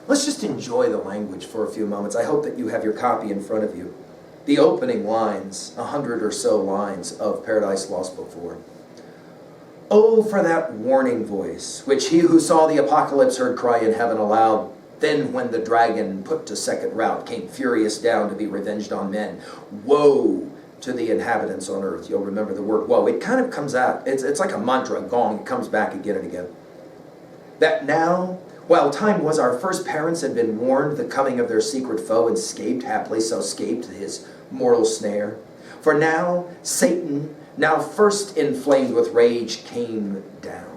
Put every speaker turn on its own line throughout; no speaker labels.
Let's just enjoy the language for a few moments. I hope that you have your copy in front of you. The opening lines, 100 or so lines of Paradise Lost Book 4. Oh, for that warning voice, which he who saw the apocalypse heard cry in heaven aloud. Then when the dragon put to second rout came furious down to be revenged on men. Woe to the inhabitants on earth. You'll remember the word woe. It kind of comes out. It's like a mantra, a gong. It comes back again and again. That now, while time was our first parents had been warned the coming of their secret foe and scaped, happily so scaped his mortal snare. For now, Satan, now first inflamed with rage, came down.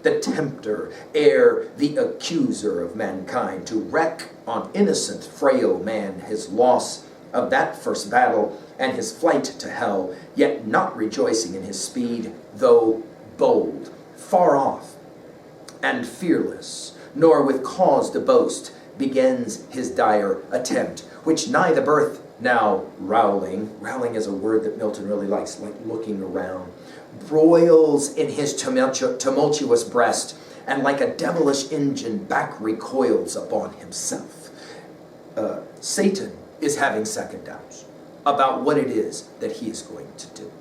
The tempter, ere the accuser of mankind, to wreak on innocent, frail man his loss of that first battle and his flight to hell, yet not rejoicing in his speed, though bold, far off, and fearless, nor with cause to boast, begins his dire attempt, which nigh the birth now rowling is a word that Milton really likes, like looking around, broils in his tumultuous breast, and like a devilish engine back recoils upon himself. Satan is having second doubts about what it is that he is going to do.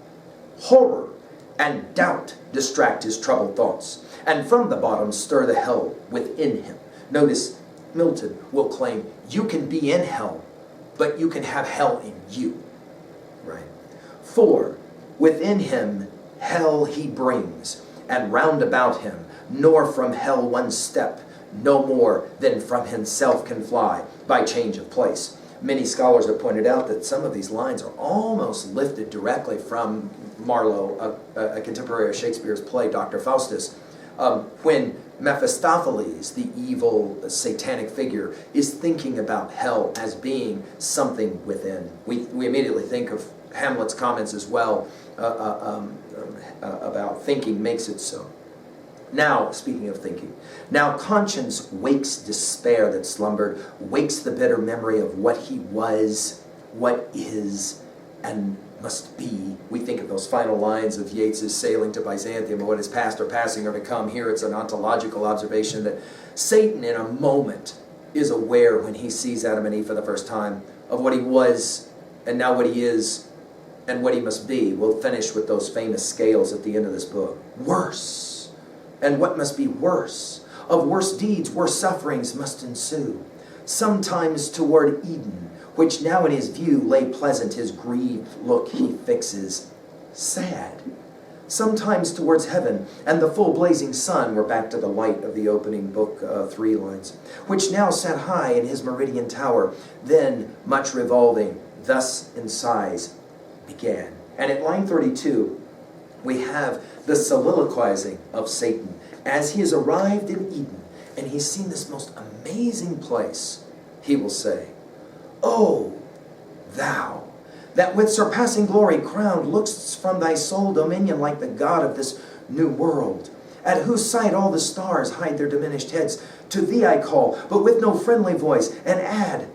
Horror and doubt distract his troubled thoughts, and from the bottom stir the hell within him. Notice, Milton will claim, you can be in hell, but you can have hell in you. Right? For within him hell he brings, and round about him, nor from hell one step, no more than from himself can fly, by change of place. Many scholars have pointed out that some of these lines are almost lifted directly from Marlowe, a contemporary of Shakespeare's play, Dr. Faustus, when Mephistopheles, the evil satanic figure, is thinking about hell as being something within. We immediately think of Hamlet's comments as well about thinking makes it so. Now, speaking of thinking, now conscience wakes despair that slumbered, wakes the bitter memory of what he was, what is, and must be. We think of those final lines of Yeats's Sailing to Byzantium, or what is past or passing or to come. Here it's an ontological observation that Satan in a moment is aware when he sees Adam and Eve for the first time of what he was and now what he is and what he must be. We'll finish with those famous scales at the end of this book. Worse. And what must be worse? Of worse deeds, worse sufferings must ensue. Sometimes toward Eden, which now in his view lay pleasant, his grieved look he fixes, sad. Sometimes towards heaven, and the full blazing sun, we're back to the light of the opening book, 3 lines, which now sat high in his meridian tower, then much revolving, thus in size began. And at line 32, we have the soliloquizing of Satan as he has arrived in Eden, and he's seen this most amazing place. He will say, "O thou, that with surpassing glory crowned, lookst from thy sole dominion like the God of this new world, at whose sight all the stars hide their diminished heads, to thee I call, but with no friendly voice, and add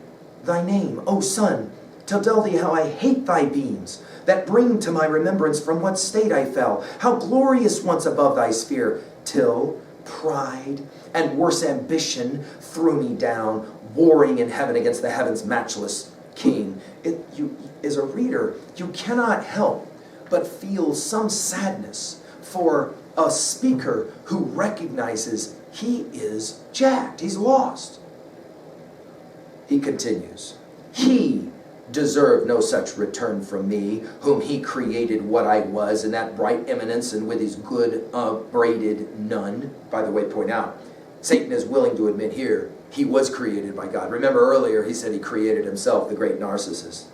thy name, O Sun, to tell thee how I hate thy beams, that bring to my remembrance from what state I fell, how glorious once above thy sphere, till pride and worse ambition threw me down, warring in heaven against the heaven's matchless king." You, as a reader, you cannot help but feel some sadness for a speaker who recognizes he is jacked, he's lost. He continues, "He deserve no such return from me, whom he created what I was in that bright eminence and with his good braided nun." By the way, point out, Satan is willing to admit here he was created by God. Remember earlier he said he created himself, the great narcissist.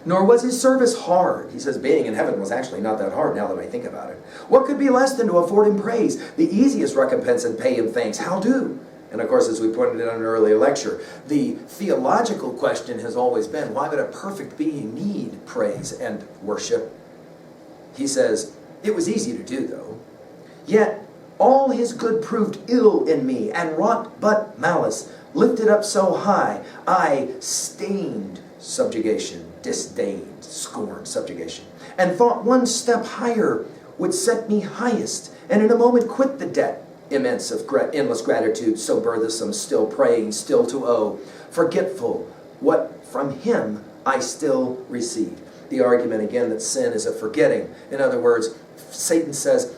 "Nor was his service hard." He says being in heaven was actually not that hard now that I think about it. "What could be less than to afford him praise? The easiest recompense and pay him thanks. How do?" And of course, as we pointed out in an earlier lecture, the theological question has always been, why would a perfect being need praise and worship? He says, "It was easy to do, though. Yet all his good proved ill in me, and wrought but malice. Lifted up so high, I stained subjugation, disdained, scorned subjugation, and thought one step higher would set me highest, and in a moment quit the debt immense of endless gratitude, so burthensome, still praying, still to owe, forgetful what from him I still receive. The argument again that sin is a forgetting. In other words, Satan says,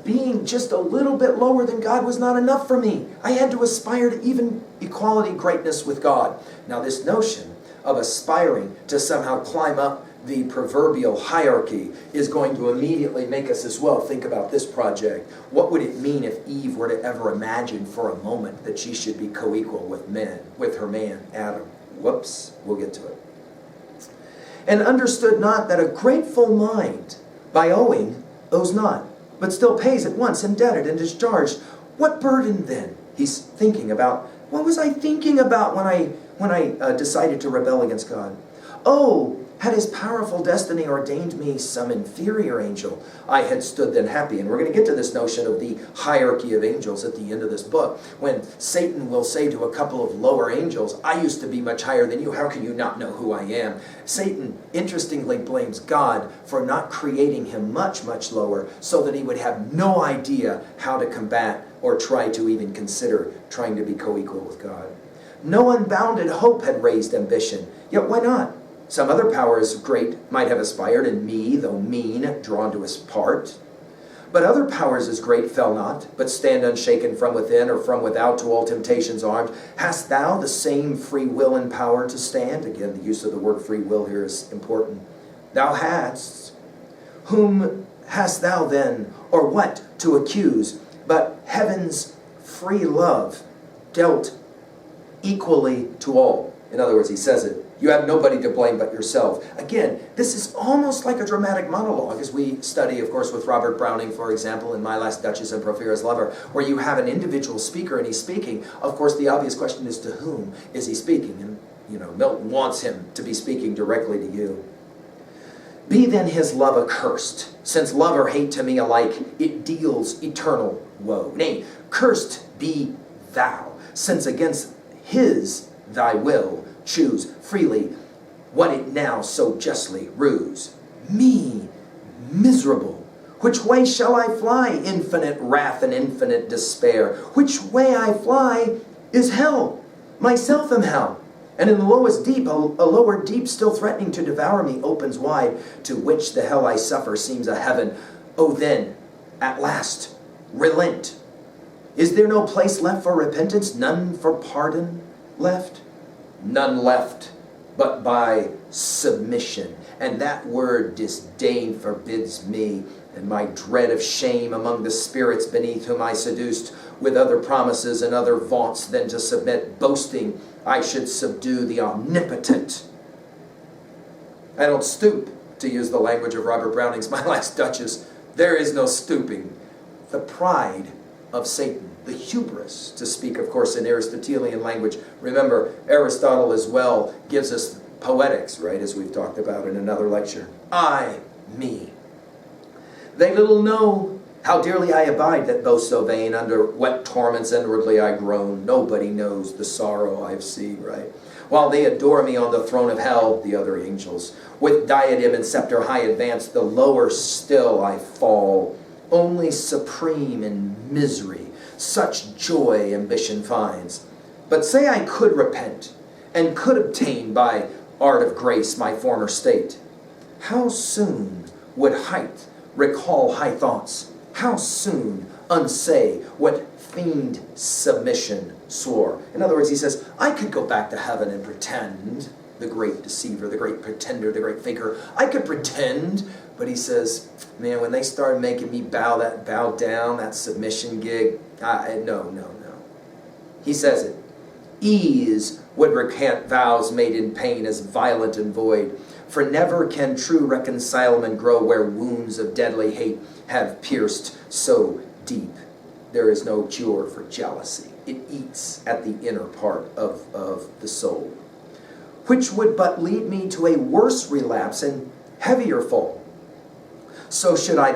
being just a little bit lower than God was not enough for me. I had to aspire to even equality, greatness with God. Now this notion of aspiring to somehow climb up the proverbial hierarchy is going to immediately make us as well think about this project. What would it mean if Eve were to ever imagine for a moment that she should be co-equal with her man, Adam? Whoops, we'll get to it. And understood not that a grateful mind, by owing, owes not, but still pays at once, indebted and discharged. What burden then? He's thinking about, what was I thinking about when I decided to rebel against God? Oh, had his powerful destiny ordained me some inferior angel, I had stood then happy. And we're going to get to this notion of the hierarchy of angels at the end of this book, when Satan will say to a couple of lower angels, I used to be much higher than you. How can you not know who I am? Satan, interestingly, blames God for not creating him much, much lower, so that he would have no idea how to combat or try to even consider trying to be co-equal with God. No unbounded hope had raised ambition, yet why not? Some other powers great might have aspired, and me, though mean, drawn to his part. But other powers as great fell not, but stand unshaken from within, or from without to all temptations armed. Hast thou the same free will and power to stand? Again, the use of the word free will here is important. Thou hadst. Whom hast thou then, or what to accuse, but heaven's free love dealt equally to all? In other words, he says it, you have nobody to blame but yourself. Again, this is almost like a dramatic monologue, as we study, of course, with Robert Browning, for example, in My Last Duchess and Porphyria's Lover, where you have an individual speaker and he's speaking. Of course, the obvious question is, to whom is he speaking? And, Milton wants him to be speaking directly to you. Be then his love accursed, since love or hate to me alike, it deals eternal woe. Nay, cursed be thou, since against his thy will choose freely what it now so justly rues. Me, miserable, which way shall I fly? Infinite wrath and infinite despair. Which way I fly is hell. Myself am hell. And in the lowest deep, a lower deep still threatening to devour me opens wide, to which the hell I suffer seems a heaven. Oh then, at last, relent. Is there no place left for repentance? None for pardon left? None left but by submission. And that word disdain forbids me, and my dread of shame among the spirits beneath whom I seduced with other promises and other vaunts than to submit, boasting I should subdue the omnipotent. I don't stoop, to use the language of Robert Browning's My Last Duchess. There is no stooping. The pride of Satan, the hubris, to speak, of course, in Aristotelian language. Remember, Aristotle as well gives us poetics, right, as we've talked about in another lecture. I, me. They little know how dearly I abide that boast so vain, under what torments inwardly I groan. Nobody knows the sorrow I've seen, right? While they adore me on the throne of hell, the other angels, with diadem and scepter high advanced, the lower still I fall, only supreme in misery. Such joy ambition finds. But say I could repent, and could obtain by art of grace my former state, how soon would height recall high thoughts? How soon unsay what feigned submission swore? In other words, he says, I could go back to heaven and pretend, the great deceiver, the great pretender, the great faker. I could pretend, but he says, man, when they started making me bow down, that submission gig, no. He says it. Ease would recant vows made in pain as violent and void. For never can true reconcilement grow where wounds of deadly hate have pierced so deep. There is no cure for jealousy. It eats at the inner part of the soul, which would but lead me to a worse relapse and heavier fall. So should I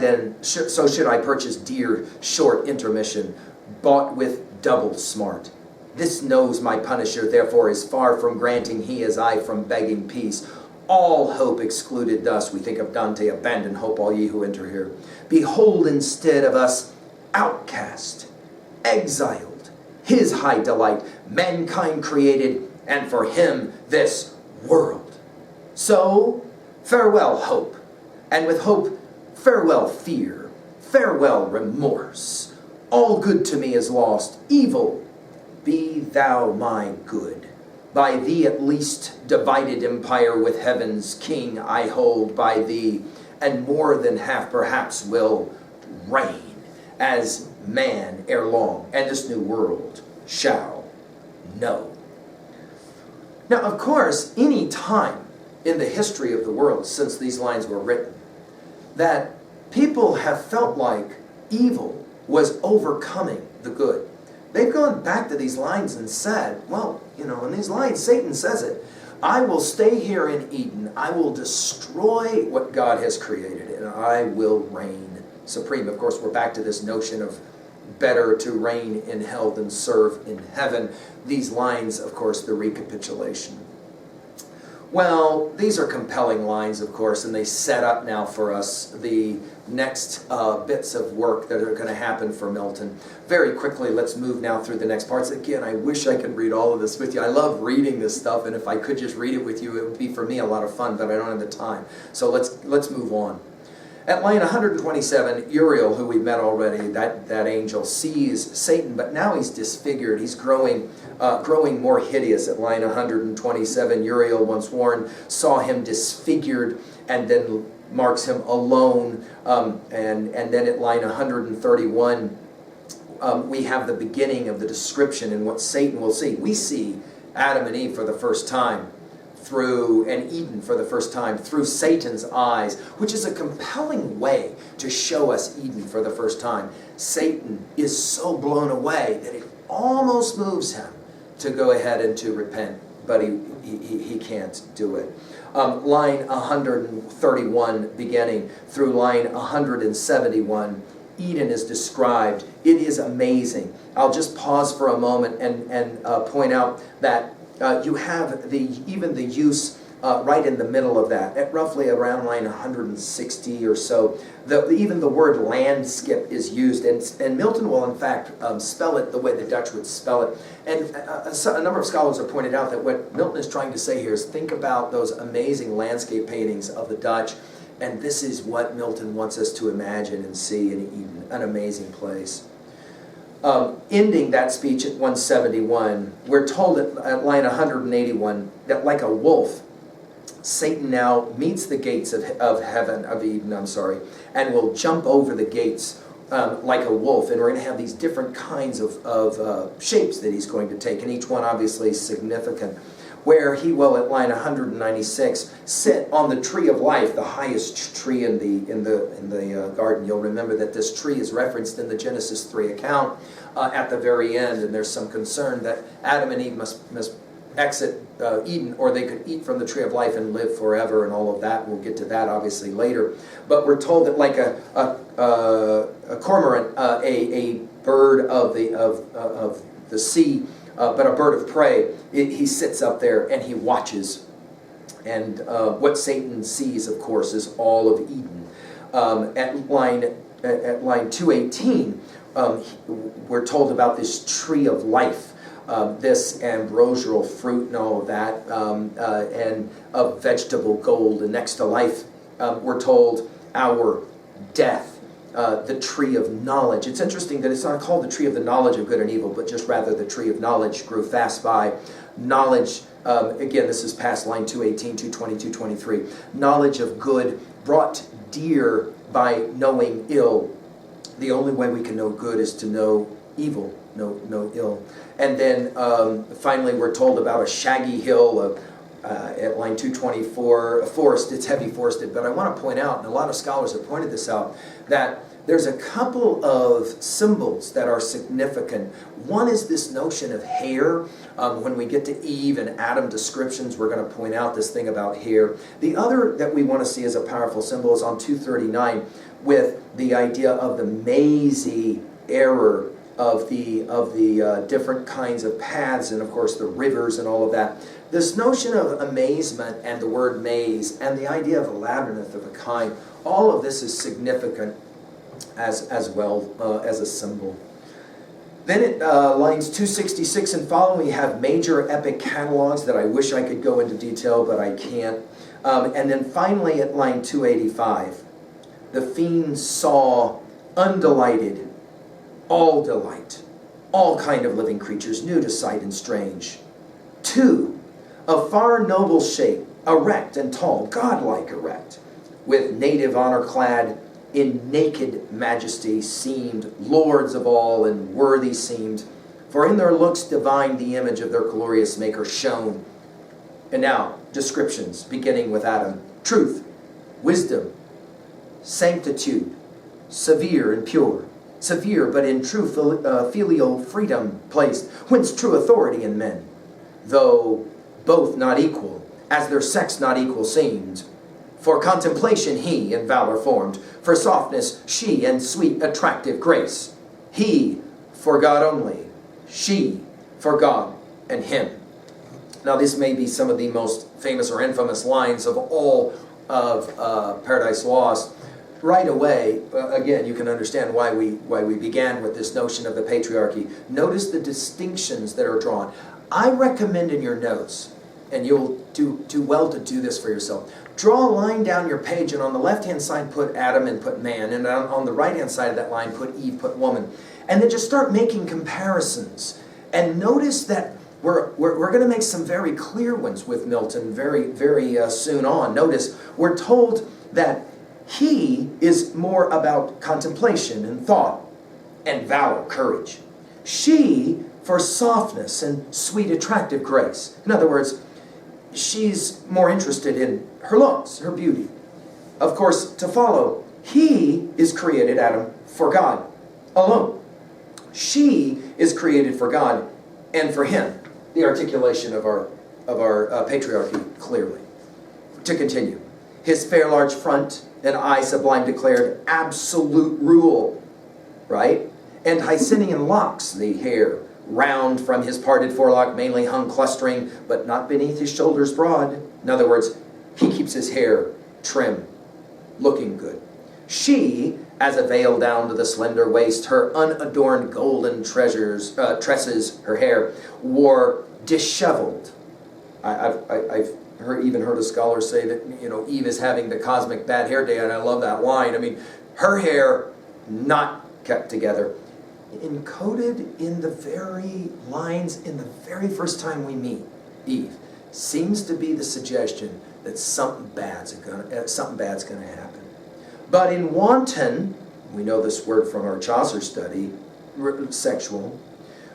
purchase dear, short intermission, bought with double smart. This knows my punisher, therefore is far from granting he as I from begging peace. All hope excluded thus, we think of Dante, abandon hope all ye who enter here. Behold instead of us outcast, exiled, his high delight, mankind created, and for him this world. So, farewell hope, and with hope, farewell fear, farewell remorse. All good to me is lost, evil, be thou my good. By thee at least divided empire with heaven's king I hold by thee, and more than half perhaps will reign as man ere long, and this new world shall know. Now, of course, any time in the history of the world since these lines were written, that people have felt like evil was overcoming the good. They've gone back to these lines and said, well, in these lines, Satan says it, I will stay here in Eden, I will destroy what God has created, and I will reign supreme. Of course, we're back to this notion of better to reign in hell than serve in heaven. These lines, of course, the recapitulation. Well, these are compelling lines, of course, and they set up now for us the next bits of work that are going to happen for Milton. Very quickly, let's move now through the next parts. Again, I wish I could read all of this with you. I love reading this stuff, and if I could just read it with you, it would be for me a lot of fun, but I don't have the time. So let's move on. At line 127, Uriel, who we met already, that angel, sees Satan, but now he's disfigured. He's growing more hideous. At line 127, Uriel, once warned, saw him disfigured, and then marks him alone. And then at line 131, we have the beginning of the description and what Satan will see. We see Adam and Eve for the first time and Eden for the first time through Satan's eyes, which is a compelling way to show us Eden for the first time. Satan is so blown away that it almost moves him to go ahead and to repent, but he can't do it. Line 131 beginning through line 171, Eden is described. It is amazing. I'll just pause for a moment and point out that you have even the use right in the middle of that, at roughly around line 160 or so. Even the word landskip is used, and Milton will in fact spell it the way the Dutch would spell it. And a number of scholars have pointed out that what Milton is trying to say here is think about those amazing landscape paintings of the Dutch, and this is what Milton wants us to imagine and see in Eden, an amazing place. Ending that speech at 171, we're told at line 181 that like a wolf, Satan now meets the gates of Eden, and will jump over the gates like a wolf. And we're going to have these different kinds of shapes that he's going to take, and each one obviously significant. Where he will, at line 196, sit on the tree of life, the highest tree in the garden. You'll remember that this tree is referenced in the Genesis 3 account at the very end, and there's some concern that Adam and Eve must exit Eden, or they could eat from the tree of life and live forever, and all of that. We'll get to that obviously later. But we're told that like a cormorant, a bird of the sea, but a bird of prey, he sits up there and he watches. And what Satan sees, of course, is all of Eden. At line 218, we're told about this tree of life, this ambrosial fruit and all of that, and of vegetable gold. And next to life, we're told our death. The tree of knowledge. It's interesting that it's not called the tree of the knowledge of good and evil, but just rather the tree of knowledge grew fast by. Knowledge, again, this is past line 218, 220, 223. Knowledge of good brought dear by knowing ill. The only way we can know good is to know evil, know ill. And then finally we're told about a shaggy hill at line 224, a forest. It's heavy forested, but I want to point out, and a lot of scholars have pointed this out, that there's a couple of symbols that are significant. One is this notion of hair. When we get to Eve and Adam descriptions, we're going to point out this thing about hair. The other that we want to see as a powerful symbol is on 239, with the idea of the mazy error of the different kinds of paths, and of course the rivers and all of that. This notion of amazement and the word maze and the idea of a labyrinth of a kind, all of this is significant as well as a symbol. Then at lines 266 and following, we have major epic catalogs that I wish I could go into detail, but I can't. And then finally at line 285, the fiend saw undelighted, all delight, all kind of living creatures, new to sight and strange. 2, a far noble shape, erect and tall, godlike erect, with native honor clad, in naked majesty seemed, lords of all and worthy seemed, for in their looks divine the image of their glorious maker shone. And now, descriptions, beginning with Adam. Truth, wisdom, sanctitude, severe and pure. Severe, but in true filial freedom placed, whence true authority in men. Though both not equal, as their sex not equal seemed. For contemplation he in valor formed, for softness she and sweet attractive grace. He for God only, she for God and him. Now this may be some of the most famous or infamous lines of all of Paradise Lost. Right away, again, you can understand why we began with this notion of the patriarchy. Notice the distinctions that are drawn. I recommend in your notes, and you'll do well to do this for yourself, draw a line down your page, and on the left-hand side put Adam and put man, and on the right-hand side of that line put Eve, put woman. And then just start making comparisons. And notice that we're going to make some very clear ones with Milton very soon on. Notice, we're told that he is more about contemplation and thought and valor, courage. She for softness and sweet attractive grace. In other words, she's more interested in her looks, her beauty. Of course, to follow, he is created, Adam, for God alone. She is created for God and for him. The articulation of our patriarchy clearly. To continue, his fair large front and eye sublime declared absolute rule, right? And Hycinian locks the hair, round from his parted forelock mainly hung clustering, but not beneath his shoulders broad. In other words, he keeps his hair trim, looking good. She, as a veil down to the slender waist, her unadorned golden tresses, her hair, wore disheveled. I've even heard a scholar say that, Eve is having the cosmic bad hair day, and I love that line. I mean, her hair not kept together. Encoded in the very lines in the very first time we meet Eve seems to be the suggestion that something bad's going to happen. But in wanton, we know this word from our Chaucer study, sexual,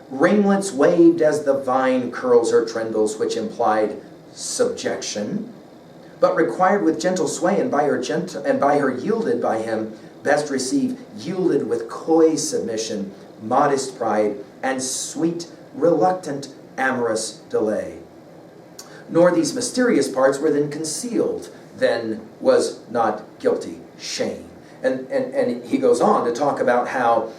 ringlets waved as the vine curls her trendles, which implied subjection, but required with gentle sway, and by her yielded by him best receive, yielded with coy submission, modest pride, and sweet, reluctant, amorous delay. Nor these mysterious parts were then concealed, then was not guilty, shame. And he goes on to talk about how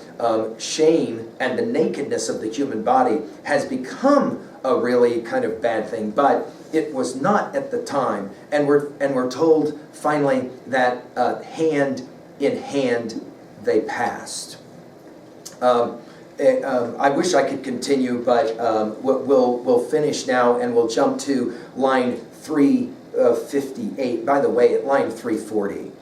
shame and the nakedness of the human body has become a really kind of bad thing, but it was not at the time. And we're told finally that hand in hand they passed. I wish I could continue, but we'll finish now, and we'll jump to line 358. By the way, at line 340,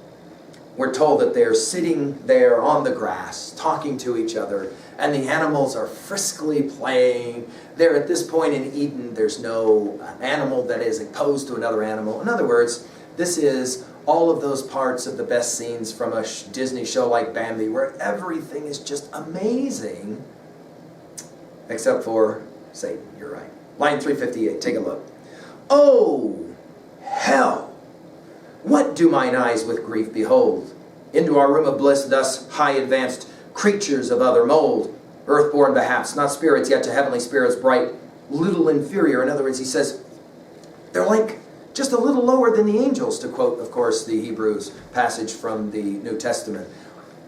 we're told that they're sitting there on the grass, talking to each other, and the animals are friskly playing. There, at this point in Eden, there's no animal that is opposed to another animal. In other words, this is all of those parts of the best scenes from a Disney show like Bambi, where everything is just amazing, except for Satan. You're right. Line 358, take a look. Oh, hell! What do mine eyes with grief behold? Into our room of bliss thus high advanced, creatures of other mold, earthborn perhaps, not spirits yet to heavenly spirits bright, little inferior. In other words, he says, they're like just a little lower than the angels, to quote, of course, the Hebrews passage from the New Testament.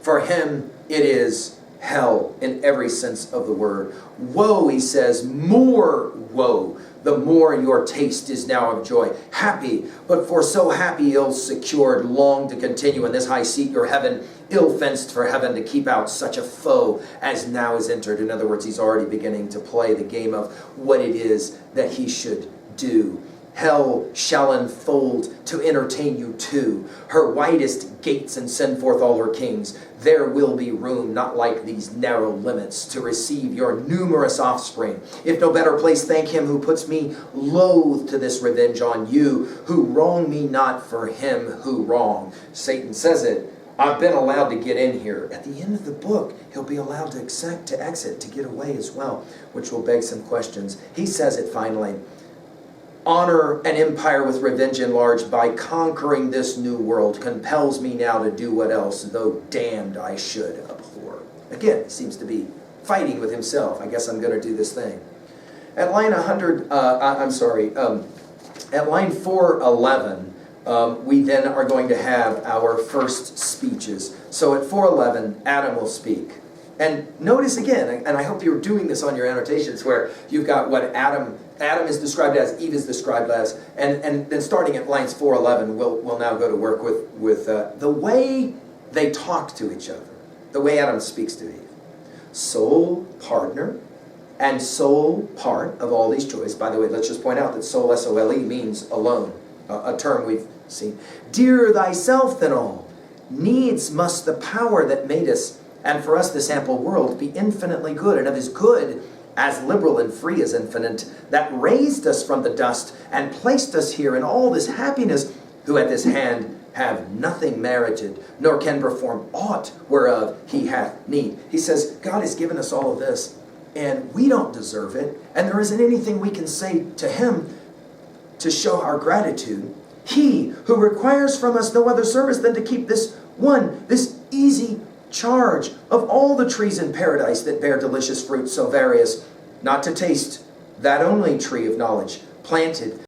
For him, it is hell in every sense of the word. Woe, he says, more woe, the more your taste is now of joy. Happy, but for so happy ill secured, long to continue in this high seat your heaven, ill-fenced for heaven to keep out such a foe as now is entered. In other words, he's already beginning to play the game of what it is that he should do. Hell shall unfold to entertain you too. Her widest gates and send forth all her kings. There will be room, not like these narrow limits, to receive your numerous offspring. If no better place, thank him who puts me loath to this revenge on you, who wrong me not for him who wrong. Satan says it. I've been allowed to get in here. At the end of the book, he'll be allowed to exit, to get away as well, which will beg some questions. He says it finally. Honor an empire with revenge enlarged by conquering this new world compels me now to do what else, though damned I should abhor. Again, he seems to be fighting with himself. I guess I'm going to do this thing. At line at line 411, we then are going to have our first speeches. So at 411, Adam will speak. And notice again, and I hope you're doing this on your annotations, where you've got what Adam is described as, Eve is described as, and then starting at lines 411, we'll now go to work with the way they talk to each other, the way Adam speaks to Eve. Sole partner and sole part of all these joys. By the way, let's just point out that sole, S-O-L-E, means alone, a term we've seen. Dearer thyself than all. Needs must the power that made us, and for us this ample world, be infinitely good, and of his good as liberal and free as infinite, that raised us from the dust and placed us here in all this happiness, who at this hand have nothing merited, nor can perform aught whereof he hath need. He says, God has given us all of this, and we don't deserve it, and there isn't anything we can say to him to show our gratitude. He who requires from us no other service than to keep this easy charge of all the trees in paradise that bear delicious fruits so various, not to taste that only tree of knowledge, planted